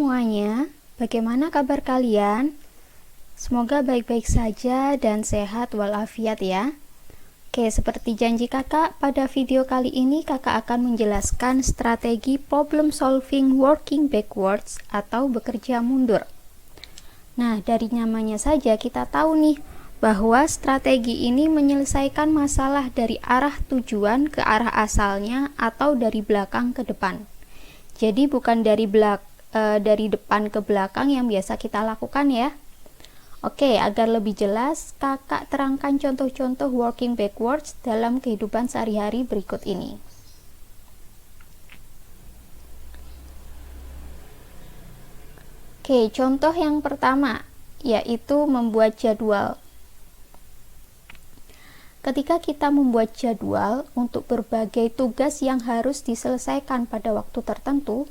Semuanya, bagaimana kabar kalian? Semoga baik-baik saja dan sehat walafiat ya. Oke, seperti janji kakak, pada video kali ini kakak akan menjelaskan strategi problem solving working backwards atau bekerja mundur. Nah, dari namanya saja kita tahu nih bahwa strategi ini menyelesaikan masalah dari arah tujuan ke arah asalnya atau dari belakang ke depan. Jadi bukan dari depan ke belakang yang biasa kita lakukan ya. Oke, agar lebih jelas, kakak terangkan contoh-contoh working backwards dalam kehidupan sehari-hari berikut ini. Oke, contoh yang pertama yaitu membuat jadwal. Ketika kita membuat jadwal untuk berbagai tugas yang harus diselesaikan pada waktu tertentu,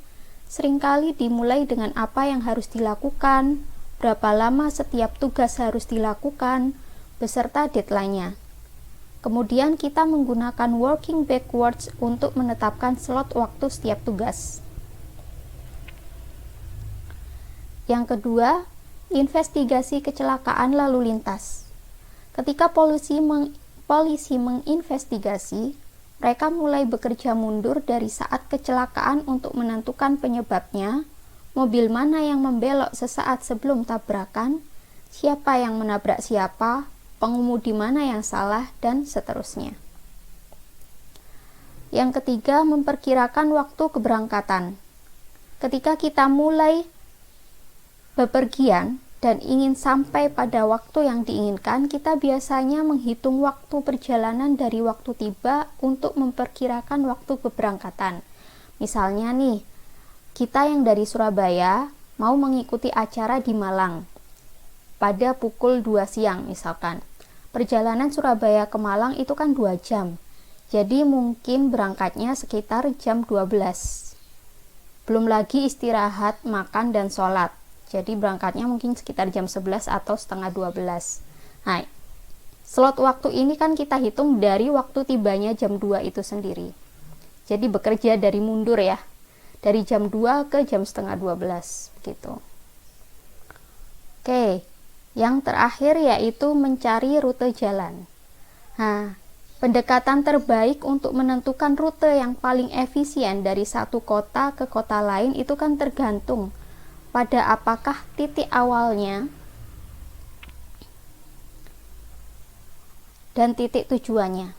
seringkali dimulai dengan apa yang harus dilakukan, berapa lama setiap tugas harus dilakukan, beserta deadline-nya. Kemudian kita menggunakan working backwards untuk menetapkan slot waktu setiap tugas. Yang kedua, investigasi kecelakaan lalu lintas. Ketika polisi menginvestigasi, mereka mulai bekerja mundur dari saat kecelakaan untuk menentukan penyebabnya, mobil mana yang membelok sesaat sebelum tabrakan, siapa yang menabrak siapa, pengemudi mana yang salah, dan seterusnya. Yang ketiga, memperkirakan waktu keberangkatan. Ketika kita mulai bepergian dan ingin sampai pada waktu yang diinginkan, kita biasanya menghitung waktu perjalanan dari waktu tiba untuk memperkirakan waktu keberangkatan. Misalnya nih, kita yang dari Surabaya mau mengikuti acara di Malang pada pukul 2 siang misalkan. Perjalanan Surabaya ke Malang itu kan 2 jam. Jadi mungkin berangkatnya sekitar jam 12. Belum lagi istirahat, makan, dan sholat. Jadi berangkatnya mungkin sekitar jam 11 atau setengah 12. Nah, slot waktu ini kan kita hitung dari waktu tibanya jam 2 itu sendiri. Jadi bekerja dari mundur ya. Dari jam 2 ke jam setengah 12 begitu. Oke, yang terakhir yaitu mencari rute jalan. Nah, pendekatan terbaik untuk menentukan rute yang paling efisien dari satu kota ke kota lain itu kan tergantung pada apakah titik awalnya dan titik tujuannya.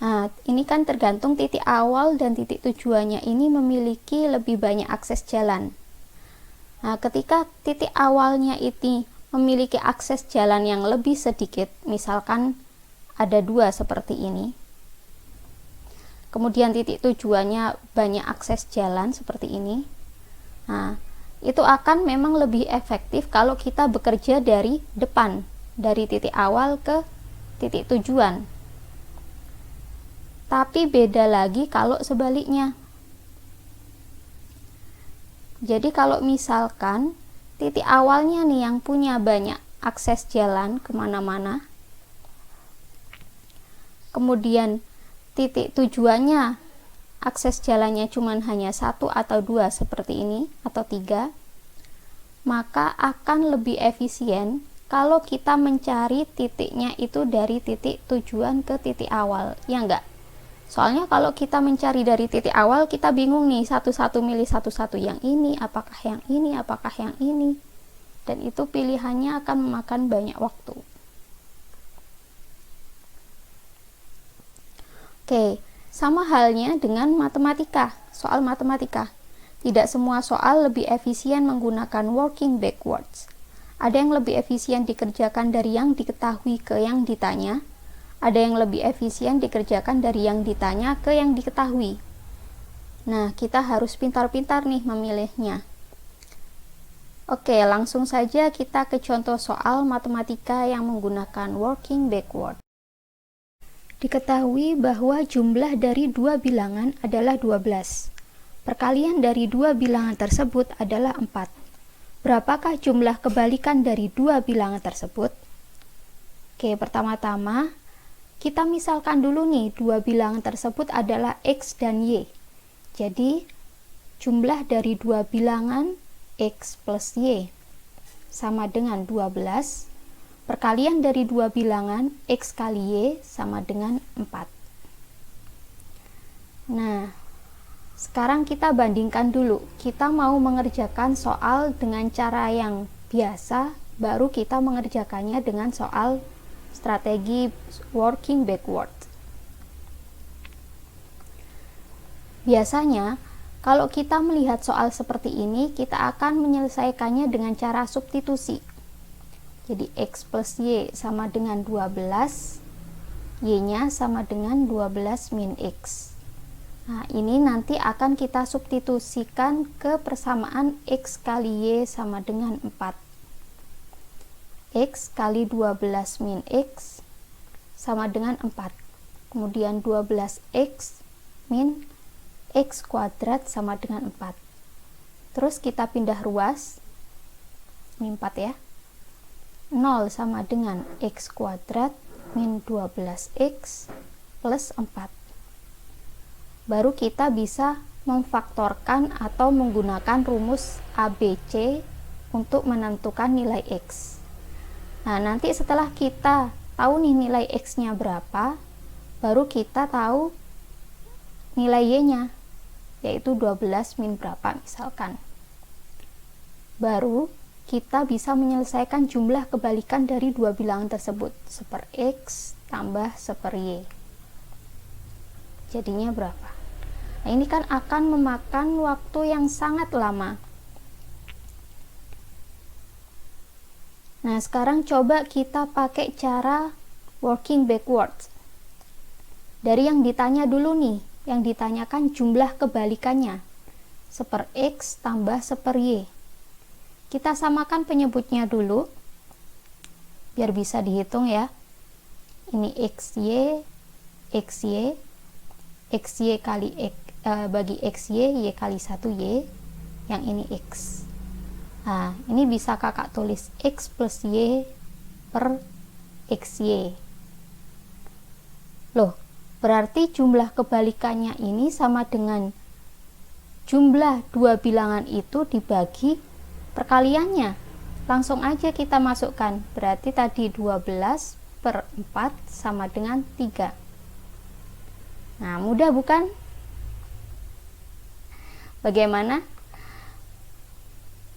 Nah, ini kan tergantung titik awal dan titik tujuannya ini memiliki lebih banyak akses jalan. Nah, ketika titik awalnya ini memiliki akses jalan yang lebih sedikit, misalkan ada 2 seperti ini, kemudian titik tujuannya banyak akses jalan seperti ini. Nah, itu akan memang lebih efektif kalau kita bekerja dari depan, dari titik awal ke titik tujuan. Tapi beda lagi kalau sebaliknya. Jadi kalau misalkan titik awalnya nih yang punya banyak akses jalan kemana-mana, kemudian titik tujuannya akses jalannya cuma hanya 1 atau 2 seperti ini atau 3, maka akan lebih efisien kalau kita mencari titiknya itu dari titik tujuan ke titik awal, ya enggak? Soalnya kalau kita mencari dari titik awal, kita bingung nih satu-satu milih satu-satu, yang ini apakah yang ini, apakah yang ini, dan itu pilihannya akan memakan banyak waktu. Oke, sama halnya dengan matematika, soal matematika. Tidak semua soal lebih efisien menggunakan working backwards. Ada yang lebih efisien dikerjakan dari yang diketahui ke yang ditanya. Ada yang lebih efisien dikerjakan dari yang ditanya ke yang diketahui. Nah, kita harus pintar-pintar nih memilihnya. Oke, langsung saja kita ke contoh soal matematika yang menggunakan working backward. Diketahui bahwa jumlah dari 2 bilangan adalah 12. Perkalian dari 2 bilangan tersebut adalah 4. Berapakah jumlah kebalikan dari 2 bilangan tersebut? Oke, pertama-tama Kita misalkan dulu nih, dua bilangan tersebut adalah X dan Y. Jadi, jumlah dari dua bilangan X plus Y sama dengan 12. Perkalian dari dua bilangan X kali Y sama dengan 4. Nah, sekarang kita bandingkan dulu. Kita mau mengerjakan soal dengan cara yang biasa, baru kita mengerjakannya dengan soal strategi working backward. Biasanya, kalau kita melihat soal seperti ini, kita akan menyelesaikannya dengan cara substitusi. Jadi X plus Y sama dengan 12, Y-nya sama dengan 12 min X. Nah, ini nanti akan kita substitusikan ke persamaan X kali Y sama dengan 4. X kali 12 min X sama dengan 4. Kemudian 12X min X kuadrat sama dengan 4. Terus kita pindah ruas. Ini 4 ya. 0 sama dengan X kuadrat min 12X plus 4. Baru kita bisa memfaktorkan atau menggunakan rumus ABC untuk menentukan nilai X. Nah, nanti setelah kita tahu nih nilai X-nya berapa, baru kita tahu nilai Y-nya, yaitu 12 min berapa misalkan. Baru kita bisa menyelesaikan jumlah kebalikan dari dua bilangan tersebut, seper X tambah seper Y. Jadinya berapa? Nah, ini kan akan memakan waktu yang sangat lama. Nah, sekarang coba kita pakai cara working backwards. Dari yang ditanya dulu nih, yang ditanyakan jumlah kebalikannya, seper X tambah seper Y. Kita samakan penyebutnya dulu, biar bisa dihitung ya. Ini XY, XY, XY kali X, bagi XY, Y kali 1Y, yang ini X. Nah, ini bisa kakak tulis X plus Y per XY. Loh, berarti jumlah kebalikannya ini sama dengan jumlah dua bilangan itu dibagi perkaliannya. Langsung aja kita masukkan. Berarti tadi 12 per 4 sama dengan 3. Nah, mudah bukan? Bagaimana?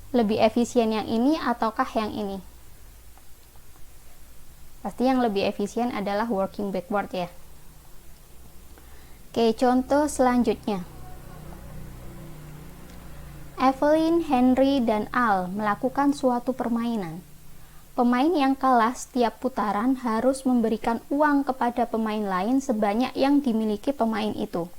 Lebih efisien yang ini ataukah yang ini? Pasti yang lebih efisien adalah working backward ya. Oke, contoh selanjutnya. Evelyn, Henry, dan Al melakukan suatu permainan. Pemain yang kalah setiap putaran harus memberikan uang kepada pemain lain sebanyak yang dimiliki pemain itu.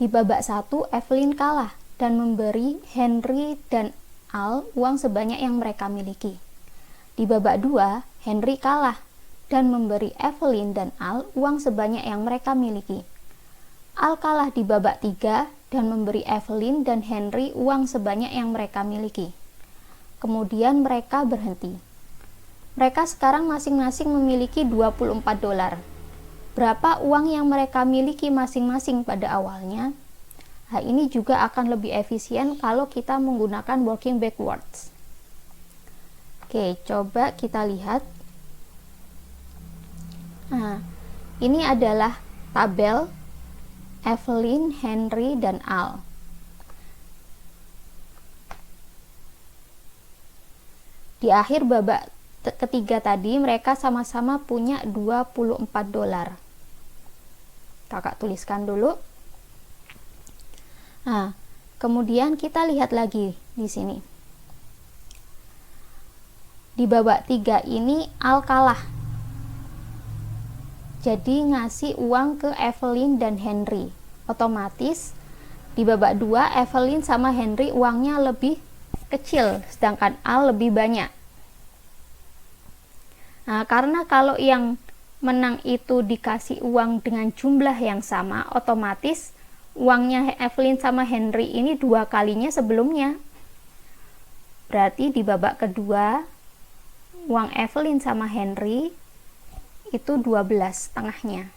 Di babak 1, Evelyn kalah dan memberi Henry dan Al uang sebanyak yang mereka miliki. Di babak 2, Henry kalah dan memberi Evelyn dan Al uang sebanyak yang mereka miliki. Al kalah di babak 3 dan memberi Evelyn dan Henry uang sebanyak yang mereka miliki. Kemudian mereka berhenti. Mereka sekarang masing-masing memiliki $24. Berapa uang yang mereka miliki masing-masing pada awalnya? Nah, ini juga akan lebih efisien kalau kita menggunakan working backwards. Oke, coba kita lihat. Nah, ini adalah tabel Evelyn, Henry, dan Al. Di akhir babak ketiga tadi mereka sama-sama punya $24. Kakak tuliskan dulu. Nah, kemudian kita lihat lagi di sini. Di babak 3 ini Al kalah. Jadi ngasih uang ke Evelyn dan Henry. Otomatis di babak 2 Evelyn sama Henry uangnya lebih kecil, sedangkan Al lebih banyak. Nah, karena kalau yang menang itu dikasih uang dengan jumlah yang sama, otomatis uangnya Evelyn sama Henry ini 2 kalinya sebelumnya. Berarti di babak kedua uang Evelyn sama Henry itu 12 setengahnya.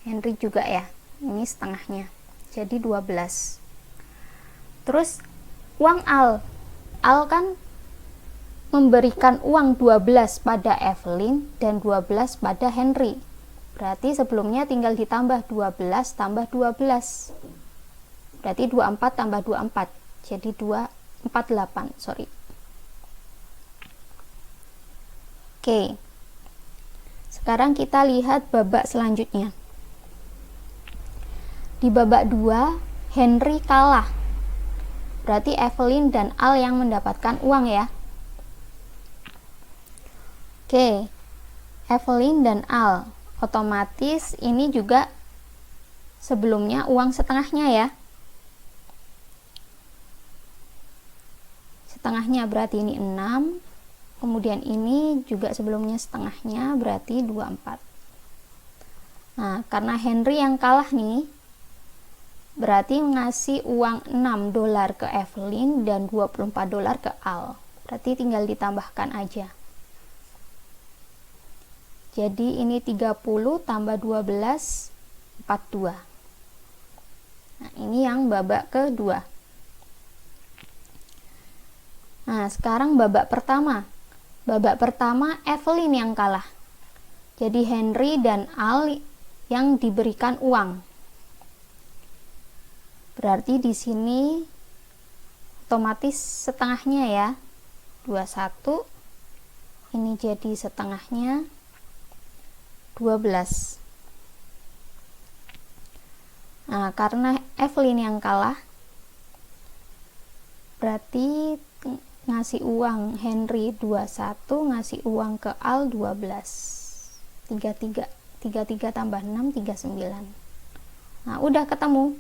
Henry juga ya, ini setengahnya, jadi 12. Terus uang Al kan memberikan uang 12 pada Evelyn dan 12 pada Henry. Berarti sebelumnya tinggal ditambah 12 tambah 12. Berarti 24 tambah 24. Jadi 248, sorry. Oke. Sekarang kita lihat babak selanjutnya. Di babak 2, Henry kalah. Berarti Evelyn dan Al yang mendapatkan uang ya. Oke, Evelyn dan Al, otomatis ini juga sebelumnya uang setengahnya ya. Setengahnya berarti ini 6, kemudian ini juga sebelumnya setengahnya berarti 24. Nah, karena Henry yang kalah nih, berarti ngasih uang 6 dolar ke Evelyn dan 24 dolar ke Al. Berarti tinggal ditambahkan aja. Jadi ini 30 tambah 12, 42. Nah, ini yang babak kedua. Nah, sekarang babak pertama. Babak pertama Evelyn yang kalah. Jadi Henry dan Al yang diberikan uang. Berarti di sini otomatis setengahnya ya. 21. Ini jadi setengahnya 12. Nah, karena Evelyn yang kalah, berarti ngasih uang Henry 21, ngasih uang ke Al 12. 33 tambah 6, 39. Nah, udah ketemu.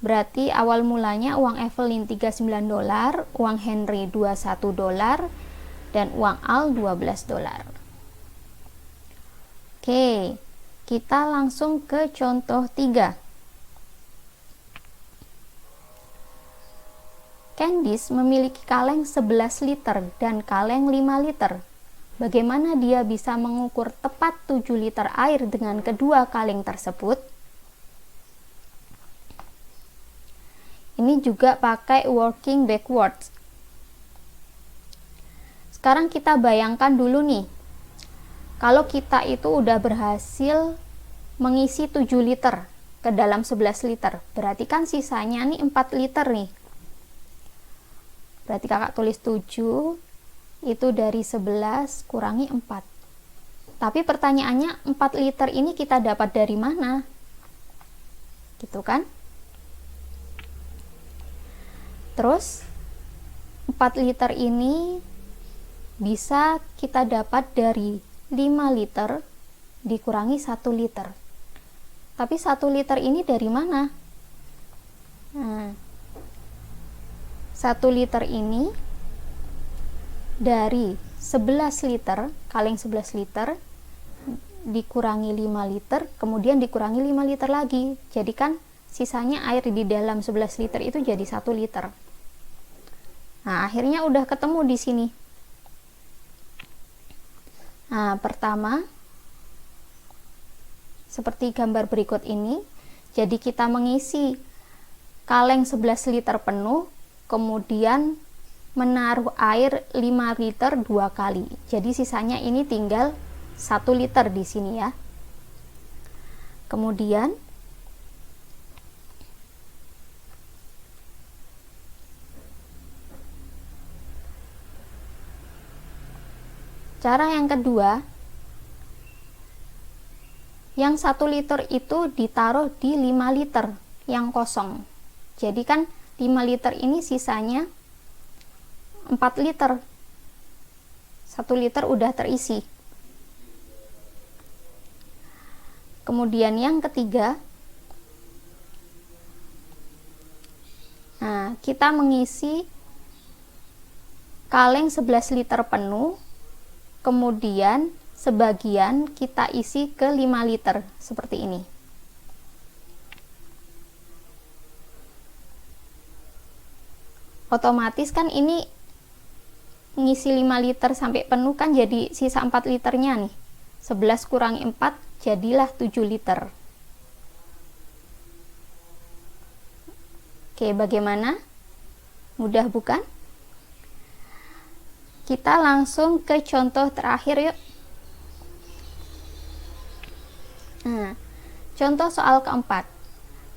Berarti awal mulanya uang Evelyn 39 dolar, uang Henry 21 dolar, dan uang Al 12 dolar. Oke, kita langsung ke contoh 3. Candice memiliki kaleng 11 liter dan kaleng 5 liter. Bagaimana dia bisa mengukur tepat 7 liter air dengan kedua kaleng tersebut? Ini juga pakai working backwards. Sekarang kita bayangkan dulu nih. Kalau kita itu udah berhasil mengisi 7 liter ke dalam 11 liter, berarti kan sisanya nih 4 liter nih. Berarti kakak tulis 7, itu dari 11 kurangi 4. Tapi pertanyaannya 4 liter ini kita dapat dari mana? Gitu kan? Terus 4 liter ini bisa kita dapat dari 5 liter dikurangi 1 liter. Tapi 1 liter ini dari mana? Nah, 1 liter ini dari 11 liter, kaleng 11 liter dikurangi 5 liter, kemudian dikurangi 5 liter lagi. Jadi kan sisanya air di dalam 11 liter itu jadi 1 liter. Nah, akhirnya udah ketemu di sini. Nah, pertama seperti gambar berikut ini. Jadi kita mengisi kaleng 11 liter penuh, kemudian menaruh air 5 liter 2 kali. Jadi sisanya ini tinggal 1 liter di sini ya. Kemudian cara yang kedua, yang 1 liter itu ditaruh di 5 liter yang kosong. Jadi kan 5 liter ini sisanya 4 liter. 1 liter udah terisi. Kemudian yang ketiga, nah, kita mengisi kaleng 11 liter penuh, kemudian sebagian kita isi ke 5 liter seperti ini. Otomatis kan ini ngisi 5 liter sampai penuh kan jadi sisa 4 liternya nih. 11 kurangi 4 jadilah 7 liter. Oke, bagaimana? Mudah bukan? Kita langsung ke contoh terakhir yuk. Nah, contoh soal keempat.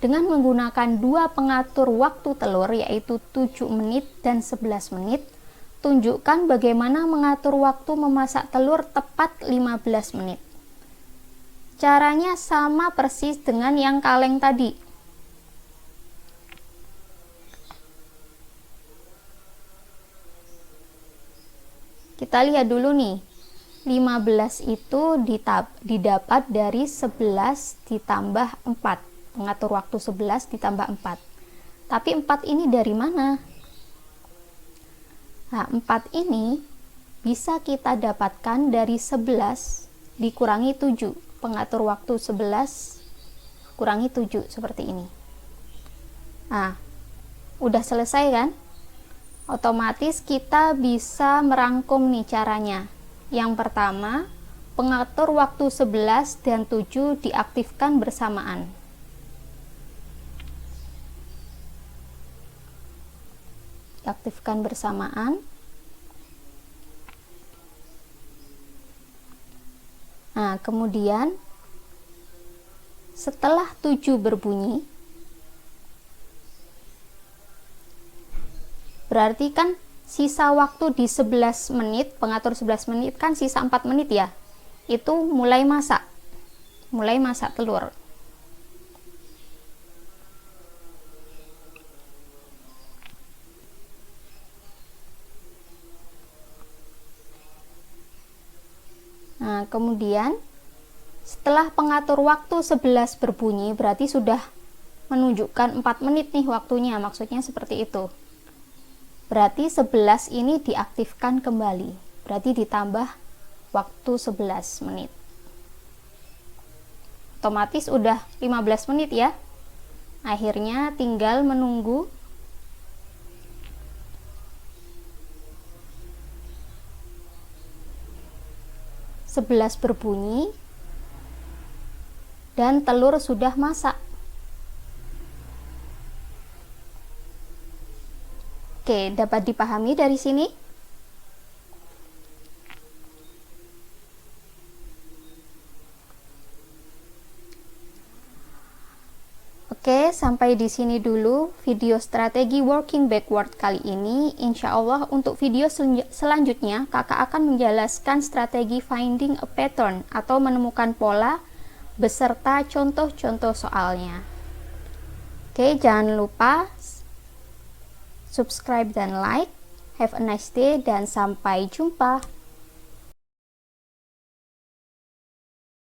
Dengan menggunakan dua pengatur waktu telur yaitu 7 menit dan 11 menit, tunjukkan bagaimana mengatur waktu memasak telur tepat 15 menit. Caranya sama persis dengan yang kaleng tadi. Kita lihat dulu nih, 15 itu didapat dari 11 ditambah 4. Mengatur waktu 11 ditambah 4. Tapi 4 ini dari mana? Nah, 4 ini bisa kita dapatkan dari 11 dikurangi 7. Pengatur waktu 11 kurangi 7 seperti ini. Nah, udah selesai kan? Otomatis kita bisa merangkum nih caranya. Yang pertama, pengatur waktu 11 dan 7 diaktifkan bersamaan. Diaktifkan bersamaan. Nah, kemudian setelah 7 berbunyi, berarti kan sisa waktu di 11 menit, pengatur 11 menit kan sisa 4 menit ya. Itu mulai masak telur. Nah, kemudian setelah pengatur waktu 11 berbunyi, berarti sudah menunjukkan 4 menit nih waktunya, maksudnya seperti itu. Berarti 11 ini diaktifkan kembali, berarti ditambah waktu 11 menit. Otomatis udah 15 menit ya. Akhirnya tinggal menunggu sebelas berbunyi dan telur sudah masak. Oke, dapat dipahami dari sini? Oke, sampai di sini dulu video strategi working backward kali ini. Insya Allah untuk video selanjutnya kakak akan menjelaskan strategi finding a pattern atau menemukan pola beserta contoh-contoh soalnya. Oke, jangan lupa subscribe dan like. Have a nice day dan sampai jumpa.